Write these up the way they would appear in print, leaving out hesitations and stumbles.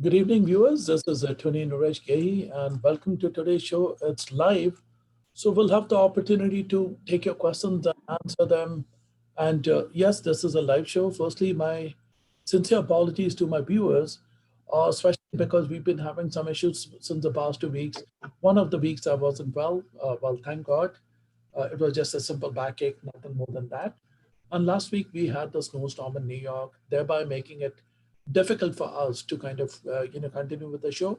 Good evening, viewers. This is Attorney Naresh Gehi, and welcome to today's show. It's live, so we'll have the opportunity to take your questions and answer them. And yes, this is a live show. Firstly, my sincere apologies to my viewers, especially because we've been having some issues since the past 2 weeks. One of the weeks I wasn't well. Well, thank God. It was just a simple backache, nothing more than that. And last week we had the snowstorm in New York, thereby making it difficult for us to kind of continue with the show.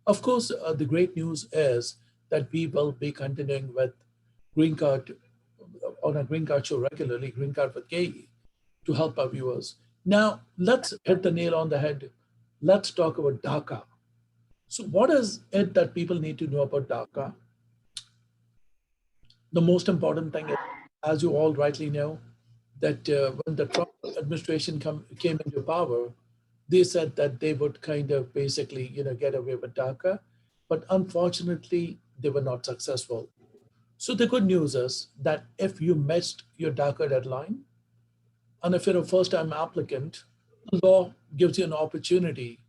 Of course, the great news is that we will be continuing with Green Card on a Green Card show regularly, Green Card with Gehi, to help our viewers. Now, let's hit the nail on the head. Let's talk about Dhaka. So, what is it that people need to know about Dhaka? The most important thing is, as you all rightly know, that when the Trump administration came into power, they said that they would kind of basically, get away with DACA, but unfortunately, they were not successful. So the good news is that if you missed your DACA deadline, and if you're a first-time applicant, the law gives you an opportunity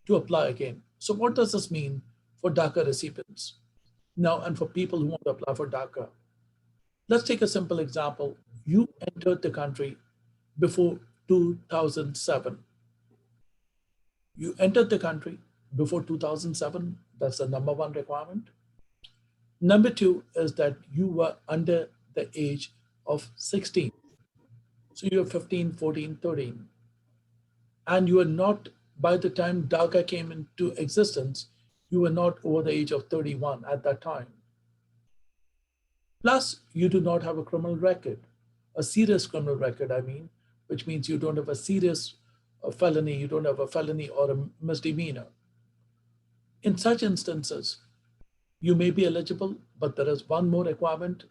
to apply again. So what does this mean for DACA recipients? Now, and for people who want to apply for DACA, let's take a simple example. You entered the country before 2007. You entered the country before 2007. That's the number one requirement. Number two is that you were under the age of 16. So you were 15, 14, 13. And you were not, by the time DACA came into existence, you were not over the age of 31 at that time. Plus, you do not have a criminal record, a serious criminal record, I mean, which means you don't have a serious felony, you don't have a felony or a misdemeanor. In such instances, you may be eligible, but there is one more requirement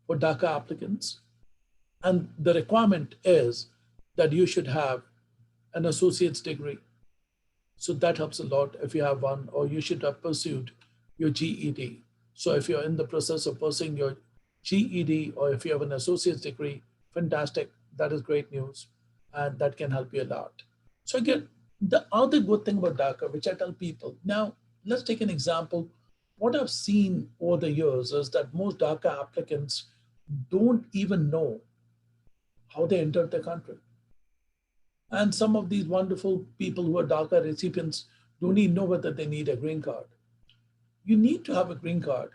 for DACA applicants. And the requirement is that you should have an associate's degree. So that helps a lot if you have one, or you should have pursued your GED. So if you're in the process of pursuing your GED, or if you have an associate's degree, fantastic. That is great news. And that can help you a lot. So again, the other good thing about DACA, which I tell people, now let's take an example. What I've seen over the years is that most DACA applicants don't even know how they entered the country. And some of these wonderful people who are DACA recipients don't even know whether they need a green card. You need to have a green card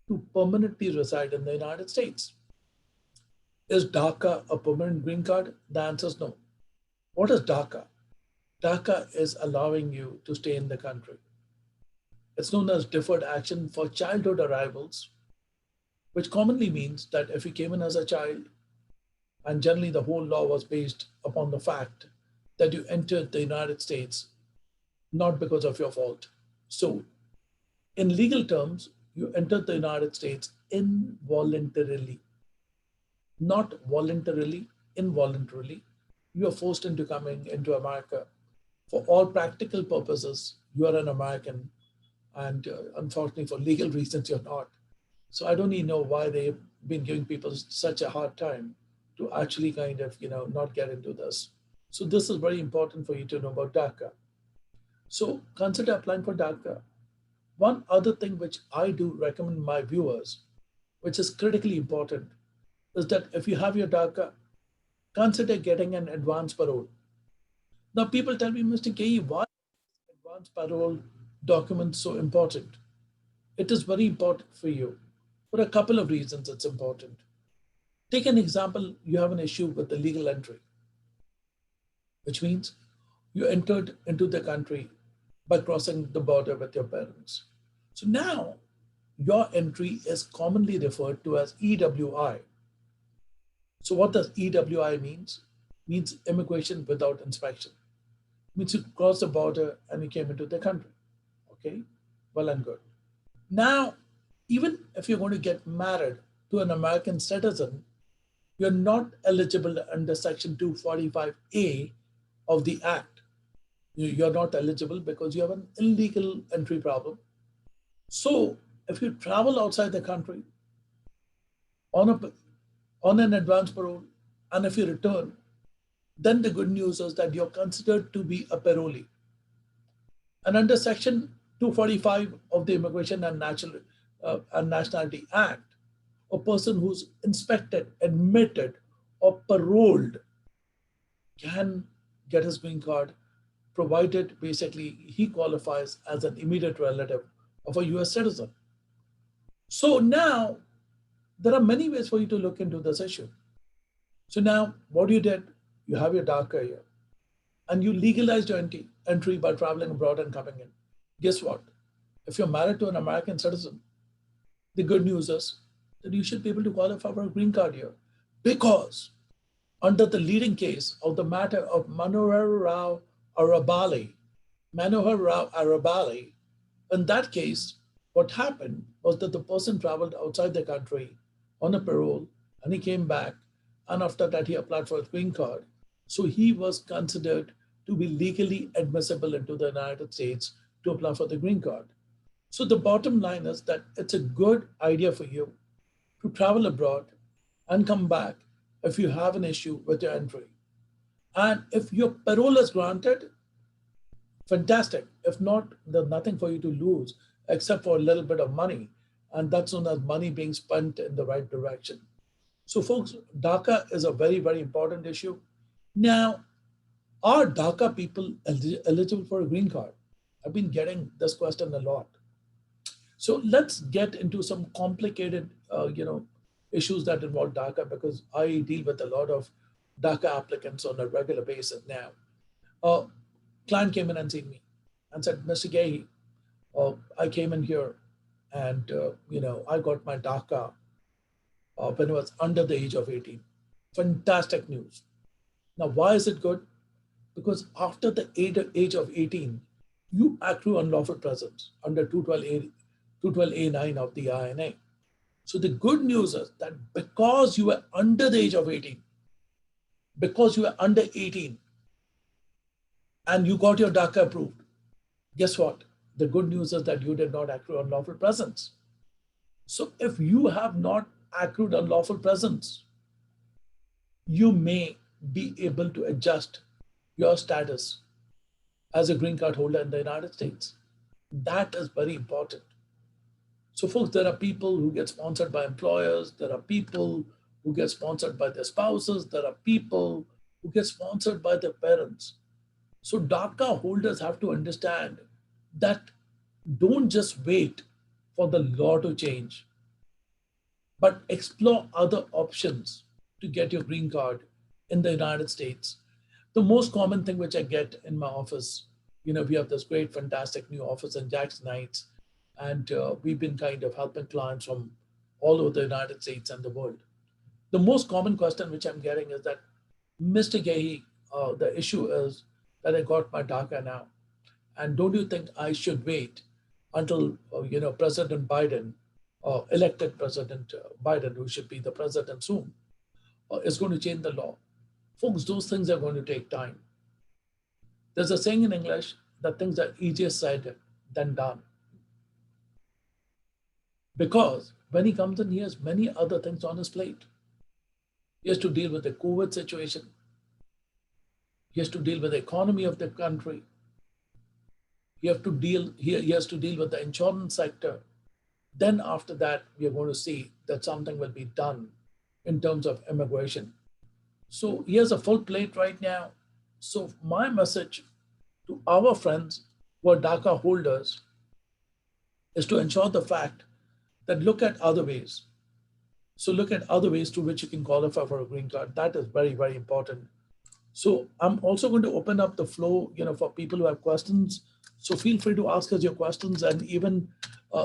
to permanently reside in the United States. Is DACA a permanent green card? The answer is no. What is DACA? DACA is allowing you to stay in the country. It's known as deferred action for childhood arrivals, which commonly means that if you came in as a child, and generally the whole law was based upon the fact that you entered the United States not because of your fault. So, in legal terms, you entered the United States involuntarily, not voluntarily, involuntarily. You are forced into coming into America. For all practical purposes, you are an American, and unfortunately, for legal reasons, you're not. So I don't even know why they've been giving people such a hard time to actually kind of, not get into this. So this is very important for you to know about DACA. So consider applying for DACA. One other thing which I do recommend my viewers, which is critically important, is that if you have your DACA, consider getting an advance parole. Now people tell me, Mr. Gehi, why is advance parole document so important? It is very important for you. For a couple of reasons it's important. Take an example, you have an issue with the legal entry, which means you entered into the country by crossing the border with your parents. So now your entry is commonly referred to as EWI. So what does EWI means? Means immigration without inspection. Means you crossed the border and you came into the country. Okay, well and good. Now, even if you're going to get married to an American citizen, you're not eligible under Section 245A of the Act. You're not eligible because you have an illegal entry problem. So if you travel outside the country on, a, on an advance parole, and if you return, then the good news is that you're considered to be a parolee. And under Section 245 of the Immigration and Nationality Act, a person who's inspected, admitted, or paroled can get his green card, provided basically he qualifies as an immediate relative of a US citizen. So now there are many ways for you to look into this issue. So now what you did, you have your Daca here, and you legalized your entry by traveling abroad and coming in. Guess what? If you're married to an American citizen, the good news is that you should be able to qualify for a green card here, because under the leading case of the matter of Manohar Rao Arabali, in that case, what happened was that the person traveled outside the country on a parole, and he came back, and after that he applied for a green card. So he was considered to be legally admissible into the United States to apply for the green card. So the bottom line is that it's a good idea for you to travel abroad and come back if you have an issue with your entry. And if your parole is granted, fantastic. If not, there's nothing for you to lose except for a little bit of money. And that's known as money being spent in the right direction. So folks, DACA is a very, very important issue. Now, are DACA people eligible for a green card? I've been getting this question a lot. So let's get into some complicated, issues that involve DACA, because I deal with a lot of DACA applicants on a regular basis now. A client came in and seen me and said, Mr. Gehi, I came in here and, I got my DACA when I was under the age of 18. Fantastic news. Now, why is it good? Because after the age of 18, you accrue unlawful presence under 212A9 of the INA. So the good news is that because you were under the age of 18, because you were under 18 and you got your DACA approved, guess what? The good news is that you did not accrue unlawful presence. So if you have not accrued unlawful presence, you may be able to adjust your status as a green card holder in the United States. That is very important. So folks, there are people who get sponsored by employers. There are people who get sponsored by their spouses. There are people who get sponsored by their parents. So DACA holders have to understand that don't just wait for the law to change, but explore other options to get your green card in the United States. The most common thing which I get in my office, we have this great, fantastic new office in Jackson Heights, and we've been kind of helping clients from all over the United States and the world. The most common question which I'm getting is that, Mr. Gehi, the issue is that I got my DACA now, and don't you think I should wait until President Biden, elected President Biden, who should be the president soon, is going to change the law? Folks, those things are going to take time. There's a saying in English that things are easier said than done. Because when he comes in, he has many other things on his plate. He has to deal with the COVID situation. He has to deal with the economy of the country. He has to deal with the insurance sector. Then after that, we are going to see that something will be done in terms of immigration. So he has a full plate right now. So my message to our friends who are DACA holders is to ensure the fact that look at other ways. So look at other ways through which you can qualify for a green card. That is very, very important. So I'm also going to open up the flow, for people who have questions. So feel free to ask us your questions, and even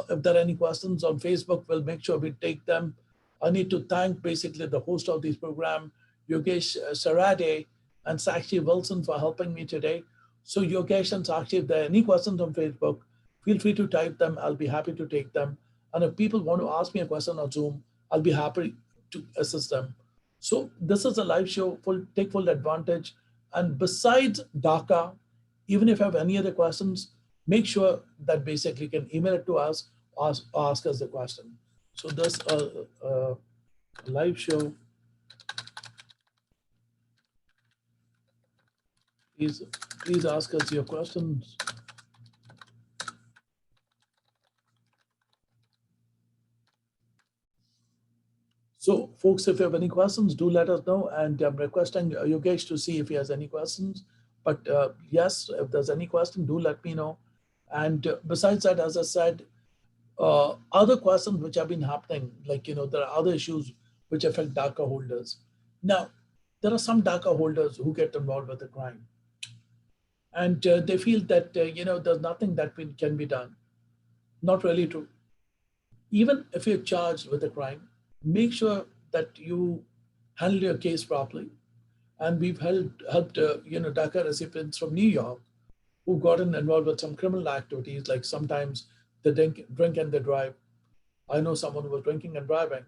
if there are any questions on Facebook, we'll make sure we take them. I need to thank basically the host of this program, Yogesh Sarade and Sakshi Wilson, for helping me today. So Yogesh and Sakshi, if there are any questions on Facebook, feel free to type them. I'll be happy to take them. And if people want to ask me a question on Zoom, I'll be happy to assist them. So this is a live show, take full advantage. And besides DACA, even if you have any other questions, make sure that basically you can email it to us, ask us the question. So this live show, please ask us your questions. So folks, if you have any questions, do let us know. And I'm requesting Yogesh to see if he has any questions. But yes, if there's any question, do let me know. And besides that, as I said, other questions which have been happening, like, there are other issues which affect Daca holders. Now, there are some Daca holders who get involved with the crime. And they feel that, there's nothing that can be done. Not really true. Even if you're charged with a crime, make sure that you handle your case properly. And we've helped DACA recipients from New York who gotten involved with some criminal activities, like sometimes they drink and they drive. I know someone who was drinking and driving.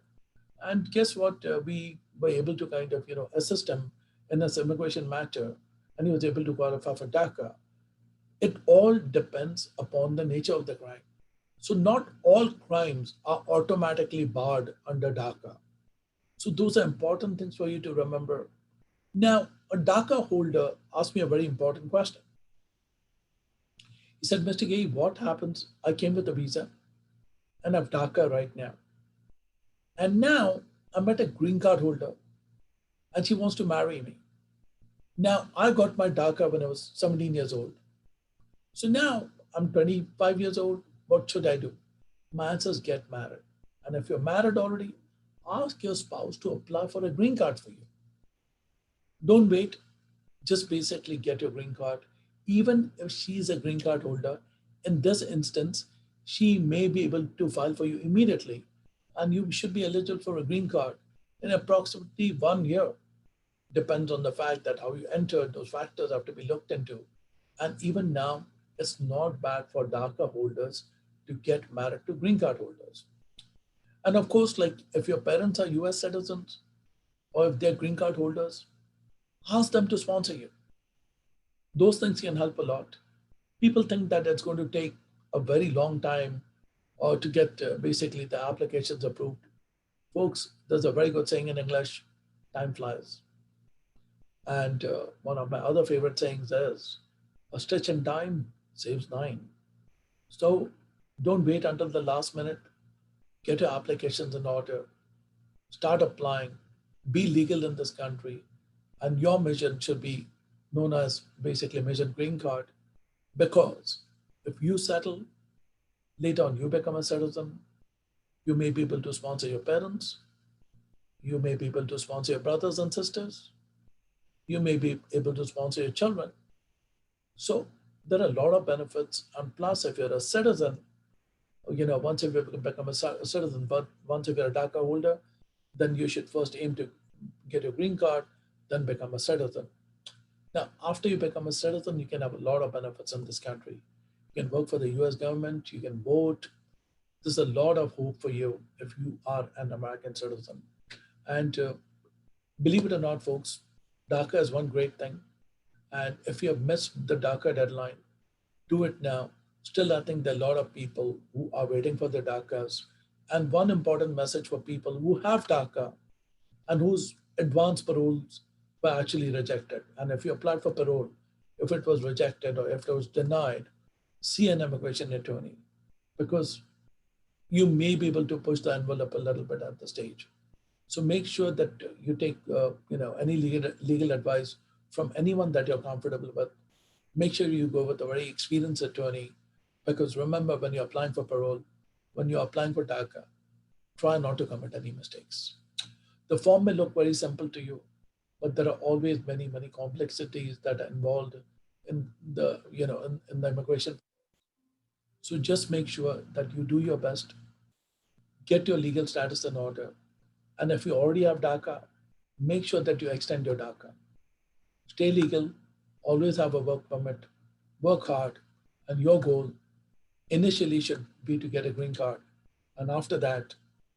And guess what? We were able to kind of, assist him in this immigration matter, and he was able to qualify for DACA. It all depends upon the nature of the crime. So not all crimes are automatically barred under DACA. So those are important things for you to remember. Now, a DACA holder asked me a very important question. He said, Mr. Gehi, what happens? I came with a visa and I have DACA right now. And now I met a green card holder and she wants to marry me. Now, I got my DACA when I was 17 years old. So now I'm 25 years old. What should I do? My answer is get married. And if you're married already, ask your spouse to apply for a green card for you. Don't wait. Just basically get your green card. Even if she's a green card holder, in this instance, she may be able to file for you immediately. And you should be eligible for a green card in approximately 1 year. Depends on the fact that how you entered, those factors have to be looked into. And even now, it's not bad for DACA holders to get married to green card holders. And of course, like if your parents are US citizens or if they're green card holders, ask them to sponsor you. Those things can help a lot. People think that it's going to take a very long time or to get basically the applications approved. Folks, there's a very good saying in English, time flies. And one of my other favorite sayings is, a stitch in time saves nine. So don't wait until the last minute. Get your applications in order. Start applying. Be legal in this country. And your mission should be known as basically mission green card. Because if you settle, later on you become a citizen, you may be able to sponsor your parents. You may be able to sponsor your brothers and sisters. You may be able to sponsor your children. So there are a lot of benefits. And plus, if you're a citizen, once you become a citizen, but once if you're a DACA holder, then you should first aim to get your green card, then become a citizen. Now, after you become a citizen, you can have a lot of benefits in this country. You can work for the US government, you can vote. There's a lot of hope for you if you are an American citizen. And believe it or not, folks, DACA is one great thing. And if you have missed the DACA deadline, do it now. Still, I think there are a lot of people who are waiting for their DACAs. And one important message for people who have DACA and whose advance paroles were actually rejected. And if you applied for parole, if it was rejected or if it was denied, see an immigration attorney because you may be able to push the envelope a little bit at the stage. So make sure that you take any legal advice from anyone that you're comfortable with. Make sure you go with a very experienced attorney because remember, when you're applying for parole, when you're applying for DACA, try not to commit any mistakes. The form may look very simple to you, but there are always many, many complexities that are involved in the, in the immigration. So just make sure that you do your best, get your legal status in order. And if you already have DACA, make sure that you extend your DACA. Stay legal, always have a work permit, work hard, and your goal initially should be to get a green card. And after that,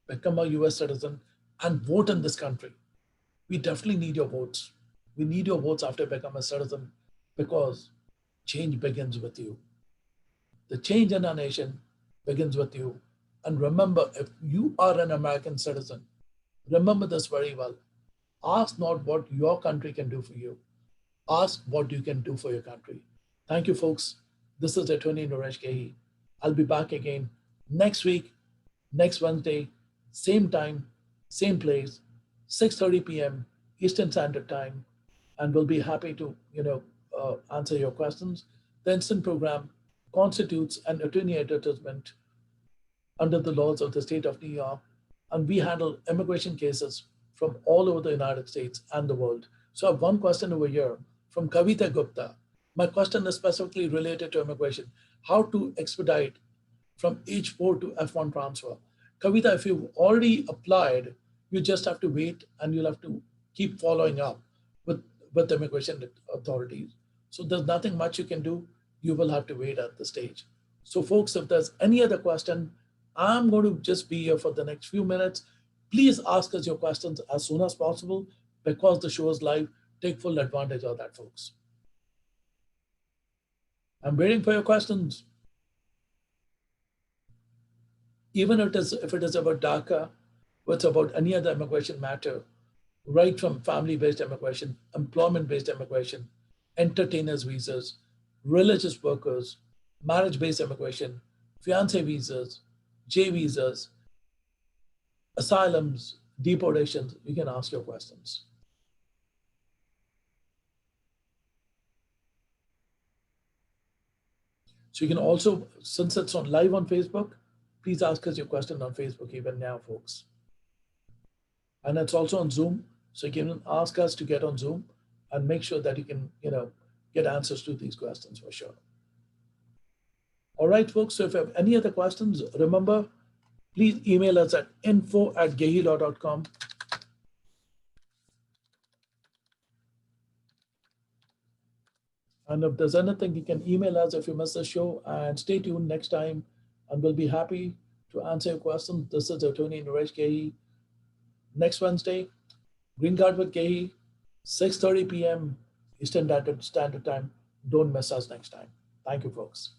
become a US citizen and vote in this country. We definitely need your votes. We need your votes after you become a citizen because change begins with you. The change in our nation begins with you. And remember, if you are an American citizen, remember this very well. Ask not what your country can do for you. Ask what you can do for your country. Thank you, folks. This is Attorney Naresh Gehi. I'll be back again next week, next Wednesday, same time, same place, 6:30 p.m. Eastern Standard Time, and we'll be happy to, answer your questions. The instant program constitutes an attorney advertisement under the laws of the state of New York, and we handle immigration cases from all over the United States and the world. So I have one question over here from Kavita Gupta. My question is specifically related to immigration: how to expedite from H4 to F1 transfer. Kavita, if you've already applied, you just have to wait and you'll have to keep following up with, with immigration authorities. So there's nothing much you can do. You will have to wait at the stage. So folks, if there's any other question, I'm going to just be here for the next few minutes. Please ask us your questions as soon as possible because the show is live. Take full advantage of that, folks. I'm waiting for your questions. Even if it is about Daca, or it's about any other immigration matter, right from family-based immigration, employment-based immigration, entertainers visas, religious workers, marriage-based immigration, fiancé visas, J visas, asylums, deportations, you can ask your questions. So you can also, since it's on live on Facebook, please ask us your question on Facebook even now, folks. And it's also on Zoom, so you can ask us to get on Zoom and make sure that you can, get answers to these questions for sure. All right, folks, so if you have any other questions, remember, please email us at info@gehilaw.com. And if there's anything, you can email us if you missed the show, and stay tuned next time, and we'll be happy to answer your questions. This is Attorney Naresh Gehi. Next Wednesday, Green Card with Gehi, 6:30 p.m. Eastern Standard Time. Don't miss us next time. Thank you, folks.